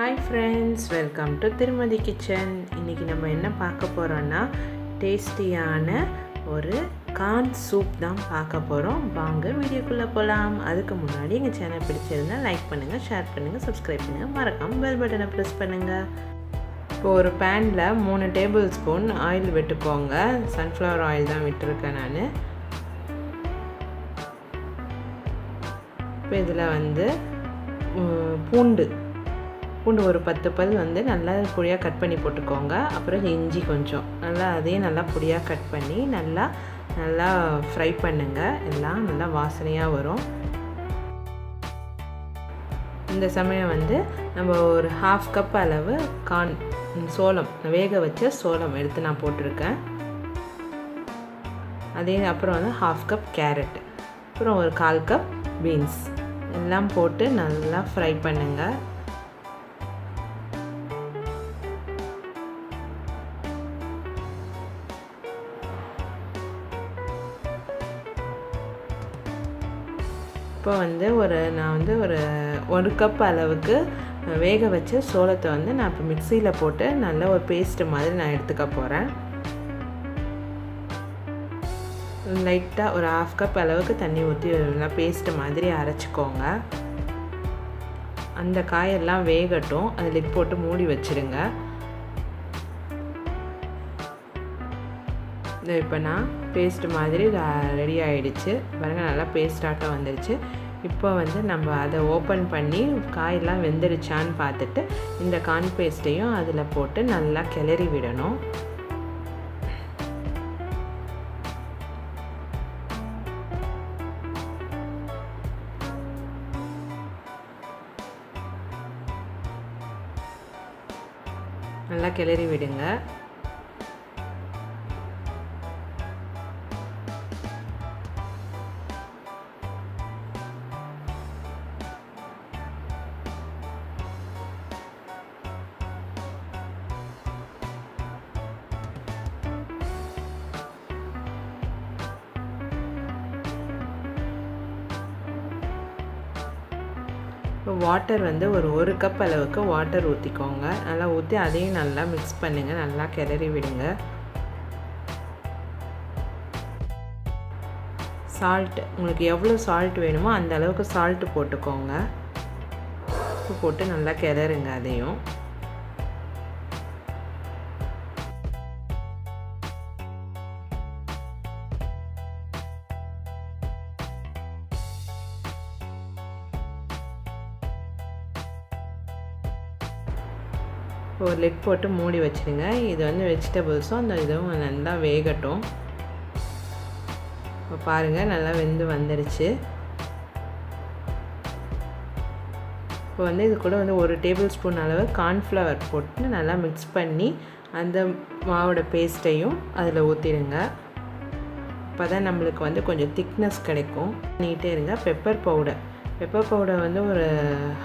Hi friends, welcome to Thirumathi kitchen. இன்னைக்கு நம்ம என்ன பார்க்க போறோம்னா டேஸ்டியான ஒரு கார்ன் சூப் தான் பார்க்க போறோம். வாங்க வீடியோக்குள்ள போலாம். அதுக்கு முன்னாடி எங்க சேனல் பிடிச்சிருந்தா லைக் பண்ணுங்க, ஷேர் பண்ணுங்க, Subscribe பண்ணுங்க, மறக்காம பெல் பட்டனை பிரஸ் பண்ணுங்க. இப்போ ஒரு panல 3 டேபிள் ஸ்பூன் ஆயில் விட்டுக்கோங்க. sunflower ஆயில் தான் விட்டுருக்கேன் நான். இப்போ இதில் வந்து பூண்டு ஒரு 10 பல் வந்து நல்லா பொடியாக கட் பண்ணி போட்டுக்கோங்க. அப்புறம் இஞ்சி கொஞ்சம் நல்லா அதையும் நல்லா பொடியாக கட் பண்ணி நல்லா ஃப்ரை பண்ணுங்கள். எல்லாம் நல்லா வாசனையாக வரும். இந்த சமயம் வந்து நம்ம ஒரு 1/2 கப் அளவு சோளம் வேக வச்ச சோளம் எடுத்து நான் போட்டிருக்கேன். அதே அப்புறம் வந்து 1/2 கப் கேரட், அப்புறம் ஒரு 1/4 கப் பீன்ஸ் எல்லாம் போட்டு நல்லா ஃப்ரை பண்ணுங்கள். இப்போ வந்து நான் வந்து ஒரு கப் அளவுக்கு வேக வச்ச சோளத்தை வந்து நான் இப்போ மிக்சியில் போட்டு நல்ல ஒரு பேஸ்ட்டு மாதிரி நான் எடுத்துக்க போகிறேன். லைட்டாக ஒரு 1/2 கப் அளவுக்கு தண்ணி ஊற்றி நல்லா பேஸ்ட்டு மாதிரி அரைச்சிக்கோங்க. அந்த காயெல்லாம் வேகட்டும். அதில் போட்டு மூடி வச்சுடுங்க. இப்போ நான் பேஸ்ட்டு மாதிரி ரெடி ஆகிடுச்சு பாருங்கள். நல்லா பேஸ்டாட்டம் வந்துடுச்சு. இப்போ வந்து நம்ம அதை ஓப்பன் பண்ணி காயெல்லாம் வெந்துடுச்சான்னு பார்த்துட்டு இந்த கார்ன் பேஸ்ட்டையும் அதில் போட்டு நல்லா கிளறி விடணும். நல்லா கிளறி விடுங்க. இப்போ வாட்டர் வந்து ஒரு கப் அளவுக்கு வாட்டர் ஊற்றிக்கோங்க. நல்லா ஊற்றி அதையும் நல்லா மிக்ஸ் பண்ணுங்கள். நல்லா கிளறி விடுங்க. சால்ட் உங்களுக்கு எவ்வளோ சால்ட் வேணுமோ அந்த அளவுக்கு சால்ட்டு போட்டுக்கோங்க. உப்பு போட்டு நல்லா கிளறுங்க. அதையும் ஒரு லெக் போட்டு மூடி வச்சுடுங்க. இது வந்து வெஜிடபிள்ஸும் அந்த இதுவும் நல்லா வேகட்டும். இப்போ பாருங்கள் நல்லா வெந்து வந்துடுச்சு. இப்போ வந்து இது கூட வந்து ஒரு டேபிள் ஸ்பூன் அளவு கார்ன்ஃப்ளவர் போட்டு நல்லா மிக்ஸ் பண்ணி அந்த மாவோட பேஸ்ட்டையும் அதில் ஊற்றிடுங்க. அப்போ தான் நம்மளுக்கு வந்து கொஞ்சம் திக்னஸ் கிடைக்கும். நீட்டே இருங்க. பெப்பர் பவுடர் வந்து ஒரு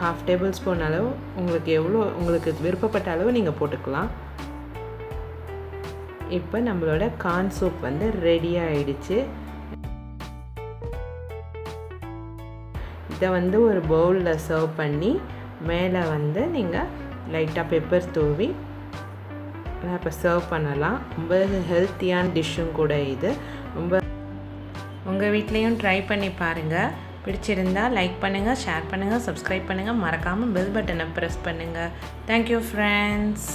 1/2 டேபிள் ஸ்பூன் அளவு உங்களுக்கு விருப்பப்பட்ட அளவு நீங்கள் போட்டுக்கலாம். இப்போ நம்மளோட கார்ன் சூப் வந்து ரெடி ஆகிடுச்சு. இதை வந்து ஒரு பவுலில் சர்வ் பண்ணி மேலே வந்து நீங்கள் லைட்டாக பெப்பர் தூவி இப்போ சர்வ் பண்ணலாம். ரொம்ப ஹெல்த்தியான டிஷ்ஷும் கூட இது. ரொம்ப உங்கள் வீட்லேயும் ட்ரை பண்ணி பாருங்கள். பிடிச்சிருந்தா லைக் பண்ணுங்கள், ஷேர் பண்ணுங்கள், Subscribe பண்ணுங்கள், மறக்காமல் பெல் பட்டனை ப்ரெஸ் பண்ணுங்கள். Thank you friends.